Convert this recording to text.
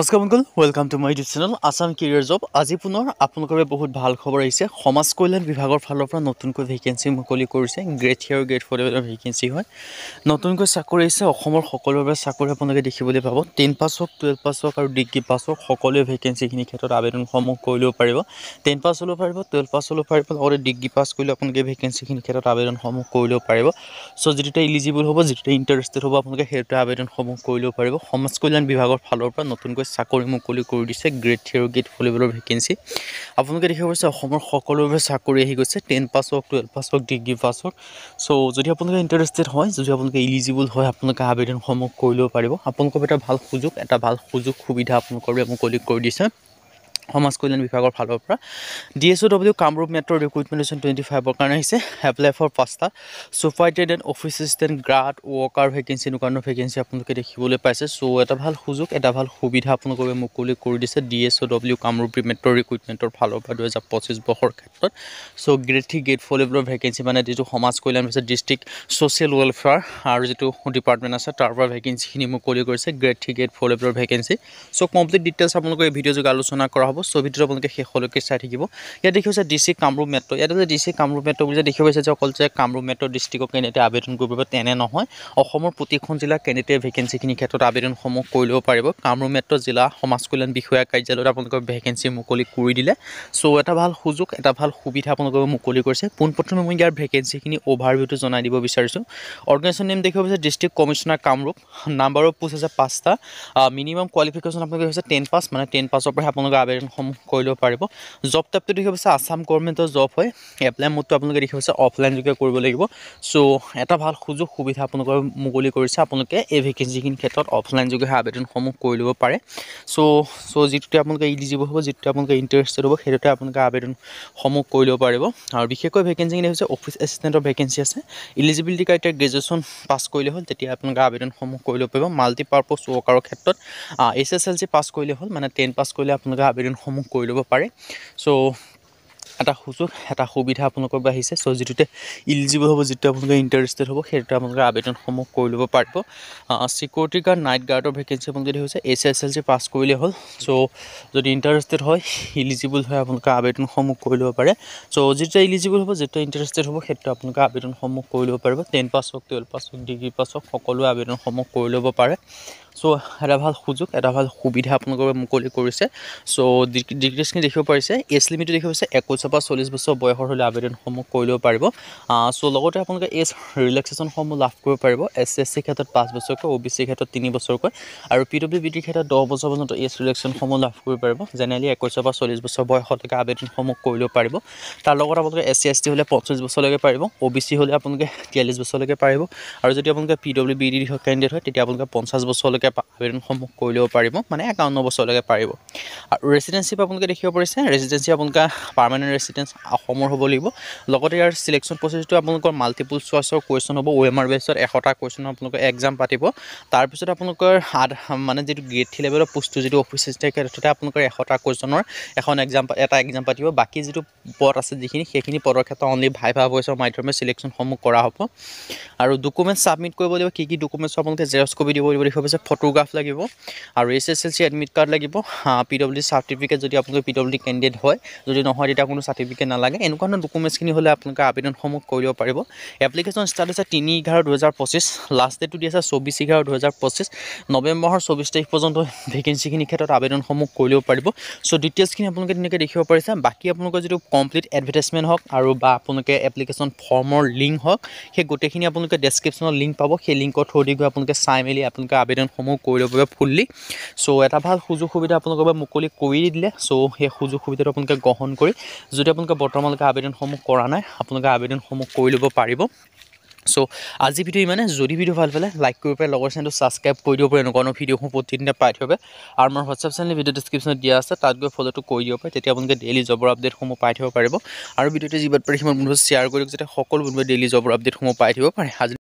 নমস্কাৰ বন্ধুসকল, welcome to my YouTube channel Assam career job. আজি পুনৰ আপোনালোকৰ বহুত ভাল খবৰ আহিছে। সমাজ কল্যাণ বিভাগৰ ফালৰ পৰা নতুনকৈ ভেকেঞ্চি মুকলি কৰিছে। গ্ৰেড 3 আৰু গ্ৰেড 4 লেভেলৰ ভেকেঞ্চি হয়। নতুনকৈ চাকৰি আহিছে। অসমৰ সকলোৰে চাকৰি আপোনালোকে দেখিবলৈ পাব। 10 পাছ হওক, 12 পাছ হওক আৰু ডিগ্ৰী পাছ হওক, সকলোৱে ভেকেঞ্চিখিনিৰ ক্ষেত্ৰত আবেদনসমূহ কৰি ল'ব পাৰিব। 10 পাছ হ'লেও পাৰিব, 12 পাছ হ'লেও পাৰিব, লগতে ডিগ্ৰী পাছ কৰিলেও আপোনালোকে ভেকেঞ্চিখিনিৰ ক্ষেত্ৰত আবেদনসমূহ কৰি ল'ব পাৰিব। চ' যিটোতে ইলিজিবল হ'ব, যিটোতে ইণ্টাৰেষ্টেড হ'ব, আপোনালোকে সেইটোতে আবেদনসমূহ কৰি ল'ব পাৰিব। সমাজ কল্যাণ বিভাগৰ ফালৰ পৰা নতুনকৈ চাকৰি মুকলি কৰি দিছে। গ্ৰেড 3 আৰু গ্ৰেড 4 লেভেলৰ ভেকেঞ্চি আপোনালোকে দেখিব পাৰিছে। অসমৰ সকলোৰে চাকৰি আহি গৈছে। 10 পাছ হওক, 12 পাছ হওক, ডিগ্ৰী পাছ হওক। চ' যদি আপোনালোকে ইণ্টাৰেষ্টেড হয়, যদি আপোনালোকে ইলিজিবল হয়, আপোনালোকে আবেদনসমূহ কৰি ল'ব পাৰিব। আপোনালোকৰ এটা ভাল সুযোগ সুবিধা আপোনালোকৰ মুকলি কৰি দিছে সমাজ কল্যাণ বিভাগৰ ফালৰ পৰা। DSOW কামৰূপ মেট্ৰ' ৰিক্ৰুইটমেণ্ট 25ৰ কাৰণে আহিছে। এপ্লাই ফৰ 5টা superintendent, office assistant, grade, worker vacancy, এনেকুৱা ভেকেঞ্চি আপোনালোকে দেখিবলৈ পাইছে। চ' এটা ভাল সুযোগ, এটা ভাল সুবিধা আপোনালোকে মুকলি কৰি দিছে DSOW কামৰূপ মেট্ৰ' ৰিক্ৰুইটমেণ্টৰ ফালৰ পৰা 2025 বৰ্ষৰ ক্ষেত্ৰত। চ' গ্ৰেড 3, গ্ৰেড 4 লেভেলৰ ভেকেঞ্চি, মানে যিটো সমাজ কল্যাণ হৈছে ডিষ্ট্ৰিক্ট ছ'চিয়েল ৱেলফেয়াৰ আৰু যিটো ডিপাৰ্টমেণ্ট আছে তাৰ পৰা ভেকেঞ্চিখিনি মুকলি কৰিছে। গ্ৰেড 3, গ্ৰেড 4 লেভেলৰ ভেকেঞ্চি। চ' কমপ্লিট ডিটেইলছ আপোনালোকে এই ভিডিঅ' যোগে আলোচনা কৰা হ'ব। চ' ভিডিঅ'টো আপোনালোকে শেষলৈকে চাই থাকিব। ইয়াত দেখি হৈছে DC কামৰূপ মেট্ৰ'। ইয়াত যে DC কামৰূপ মেট্ৰ' বুলি যে দেখি পাইছে যে অকল যে কামৰূপ মেট্ৰ' ডিষ্ট্ৰিক্টৰ কেণ্ডিডেটে আবেদন কৰিব পাৰিব তেনে নহয়। অসমৰ প্ৰতিখন জিলাৰ কেণ্ডিডেটে ভেকেঞ্চিখিনিৰ ক্ষেত্ৰত আবেদনসমূহ কৰি ল'ব পাৰিব। কামৰূপ মেট্ৰ' জিলা সমাজ কল্যাণ বিষয়া কাৰ্যালয়ত আপোনালোকৰ ভেকেঞ্চি মুকলি কৰি দিলে। চ' এটা ভাল সুযোগ, এটা ভাল সুবিধা আপোনালোকক মুকলি কৰিছে। পোনপ্ৰথমে মই ইয়াৰ ভেকেঞ্চিখিনি অভাৰভিউটো জনাই দিব বিচাৰিছোঁ। অৰ্গেনাইজেশ্যন নেম দেখিব পাৰিছে district commissioner Kamrup. Number of post আছে 5টা। মিনিমাম কোৱালিফিকেশ্যন আপোনালোকে হৈছে 10 পাছ, মানে 10 পাছৰ পৰাই আপোনালোকে আবেদনসমূহ কৰি ল'ব পাৰিব। জব টাইপটো দেখিব পাৰিছে আছাম গভৰ্ণমেণ্টৰ জব হয়। এপ্লাই মোডটো আপোনালোকে দেখিব পাৰিছে অফলাইন যোগে কৰিব লাগিব। চ' এটা ভাল সুযোগ সুবিধা আপোনালোকৰ মুকলি কৰিছে। আপোনালোকে এই ভেকেঞ্চিখিনিৰ ক্ষেত্ৰত অফলাইন যোগে আবেদনসমূহ কৰি ল'ব পাৰে। চ' যিটোতে আপোনালোকে ইলিজিবল হ'ব, যিটোতে আপোনালোকে ইণ্টাৰেষ্টেড হ'ব, সেইটোতে আপোনালোকে আবেদনসমূহ কৰি ল'ব পাৰিব। আৰু বিশেষকৈ ভেকেঞ্চিখিনি হৈছে অফিচ এছিষ্টেণ্টৰ ভেকেঞ্চি আছে। ইলিজিবিলিটি ক্ৰাইটেৰিয়া গ্ৰেজুৱেশ্যন পাছ কৰিলে হ'ল, তেতিয়া আপোনালোকে আবেদনসমূহ কৰি ল'ব পাৰিব। মাল্টিপাৰ্পছ ৱৰ্কাৰৰ ক্ষেত্ৰত SSLC পাছ কৰিলে হ'ল, মানে 10 পাছ কৰিলে আপোনালোকে আবেদনসমূহ কৰি ল'ব পাৰে। চ' এটা সুযোগ, এটা সুবিধা আপোনালোকৰ বাবে আহিছে। চ' যিটোতে ইলিজিবল হ'ব, যিটো আপোনালোকে ইণ্টাৰেষ্টেড হ'ব, সেইটোতে আপোনালোকে আবেদনসমূহ কৰি ল'ব পাৰিব। চিকিউৰিটি গাৰ্ড, নাইট গাৰ্ডৰ ভেকেঞ্চি আপোনালোকে দেখিছে SSLC পাছ কৰিলে হ'ল। চ' যদি ইণ্টাৰেষ্টেড হয়, ইলিজিবল হয়, আপোনালোকে আবেদনসমূহ কৰি ল'ব পাৰে। চ' যেতিয়া ইলিজিবল হ'ব, যেতিয়া ইণ্টাৰেষ্টেড হ'ব, সেইটোতে আপোনালোকে আবেদনসমূহ কৰি ল'ব পাৰিব। 10 পাছ হওক, 12 পাছ হওক, ডিগ্ৰী পাছ হওক, সকলোৱে আবেদনসমূহ কৰি ল'ব পাৰে। চ' এটা ভাল সুযোগ, এটা ভাল সুবিধা আপোনালোকৰ মুকলি কৰিছে। চ' ডিটেইলছখিনি দেখিব পাৰিছে। এজ লিমিটটো দেখিব পাৰিছে 21 পৰা 40 বছৰ বয়সৰ হ'লে আবেদনসমূহ কৰি ল'ব পাৰিব। চ' লগতে আপোনালোকে এজ ৰিলেক্সেশ্যনসমূহ লাভ কৰিব পাৰিব। SC ক্ষেত্ৰত 5 বছৰকৈ, OBC ক্ষেত্ৰত 3 বছৰকৈ আৰু PWBৰ ক্ষেত্ৰত 10 বছৰ পৰ্যন্ত এজ ৰিলেক্সেশ্যনসমূহ লাভ কৰিব পাৰিব। জেনেৰেলি 21 পৰা 40 বছৰ বয়সলৈকে আবেদনসমূহ কৰি ল'ব পাৰিব। তাৰ লগত আপোনালোকে SC ST হ'লে 25 বছৰলৈকে পাৰিব। OBC হ'লে আপোনালোকে 43 বছৰলৈকে পাৰিব। আৰু যদি আপোনালোকে PWBD কেণ্ডিডেট হয়, তেতিয়া আপোনালোকে 50 বছৰলৈকে আবেদনসমূহ কৰি ল'ব পাৰিব, মানে 51 বছৰলৈকে পাৰিব। আৰু ৰেচিডেঞ্চিপ আপোনালোকে দেখিব পাৰিছে। ৰেচিডেঞ্চি আপোনালোকে পাৰ্মানেণ্ট ৰেচিডেঞ্চ অসমৰ হ'ব লাগিব। লগতে ইয়াৰ চিলেকশ্যন প্ৰচেছটো আপোনালোকৰ মাল্টিপুল চইচৰ কুৱেশ্যন হ'ব। OMR বেছত 100টা কুৱেশ্যনৰ আপোনালোকে এক্সাম পাতিব। তাৰপিছত আপোনালোকৰ মানে যিটো গ্ৰেড 3 লেভেলৰ পোষ্টটো, যিটো অফিচ এছিষ্টেণ্ট ক্ষেত্ৰতে আপোনালোকৰ 100টা কুৱেশ্যনৰ এটা এক্সাম পাতিব। বাকী যিটো পদ আছে, সেইখিনি পদৰ ক্ষেত্ৰত অনলি ভাইভা ভইচৰ মাধ্যমে চিলেকশ্যনসমূহ কৰা হ'ব। আৰু ডকুমেণ্টছ ছাবমিট কৰিব লাগিব। কি ডকুমেণ্টছ আপোনালোকে জেৰক্স কপি দিব লাগিব। দেখিব পাৰিছে ফটোগ্ৰাফ লাগিব আৰু SSLC এডমিট কাৰ্ড লাগিব। PWD চাৰ্টিফিকেট, যদি আপোনালোকে PWD কেণ্ডিডেট হয়। যদি নহয়, তেতিয়া কোনো চাৰ্টিফিকেট নালাগে। এনেকুৱা ধৰণৰ ডকুমেণ্টছখিনি হ'লে আপোনালোকে আবেদনসমূহ কৰিব পাৰিব। এপ্লিকেশ্যন ষ্টাৰ্ট হৈছে 3/11/2025। লাষ্ট ডেটটো দি আছে 24/11/2025। নৱেম্বৰ মাহৰ 24 তাৰিখ পৰ্যন্ত ভেকেঞ্চিখিনিৰ ক্ষেত্ৰত আবেদনসমূহ কৰি ল'ব পাৰিব। চ' ডিটেইলছখিনি আপোনালোকে তেনেকৈ দেখিব পাৰিছে। বাকী আপোনালোকৰ যিটো কমপ্লিট এডভাৰটাইজমেণ্ট হওক আৰু বা আপোনালোকে এপ্লিকেশ্যন ফৰ্মৰ লিংক হওক, সেই গোটেইখিনি আপোনালোকে ডেছক্ৰিপশ্যনত লিংক পাব। সেই লিংকৰ থ্ৰু দি গৈ আপোনালোকে চাই মেলি আপোনালোকে আবেদনসমূহ কৰি ল'ব পাৰিব ফুল্লি। চ' এটা ভাল সুযোগ সুবিধা আপোনালোকৰ বাবে মুকলি কৰি দিলে। চ' সেই সুযোগ সুবিধাটো আপোনালোকে গ্ৰহণ কৰি, যদি আপোনালোকে বৰ্তমানলৈকে আবেদনসমূহ কৰা নাই, আপোনালোকে আবেদনসমূহ কৰি ল'ব পাৰিব। চ' আজি ভিডিঅ' ইমানে। যদি ভিডিঅ' ভাল পালে লাইক কৰিব পাৰে, লগৰ চেনেলটো ছাবস্ক্ৰাইব কৰি দিব পাৰে। এনেকুৱা ভিডিঅ'সমূহ প্ৰতিদিনে পাই থাকিব। আৰু আমাৰ হোৱাটছআপ চেনেল ভিডিঅ' ডেছক্ৰিপশ্যনত দিয়া আছে, তাত গৈ ফ'ল'টো কৰি দিব পাৰে। তেতিয়া আপোনালোকে ডেইলি জবৰ আপডেটসমূহ পাই থাকিব পাৰিব। আৰু ভিডিঅ'টো যিমান পাৰে সিমান বন্ধুৱে শ্বেয়াৰ কৰি দিয়ক, যাতে সকলো বন্ধুৱে ডেইলি জবৰ আপডেটসমূহ পাই থাকিব পাৰে।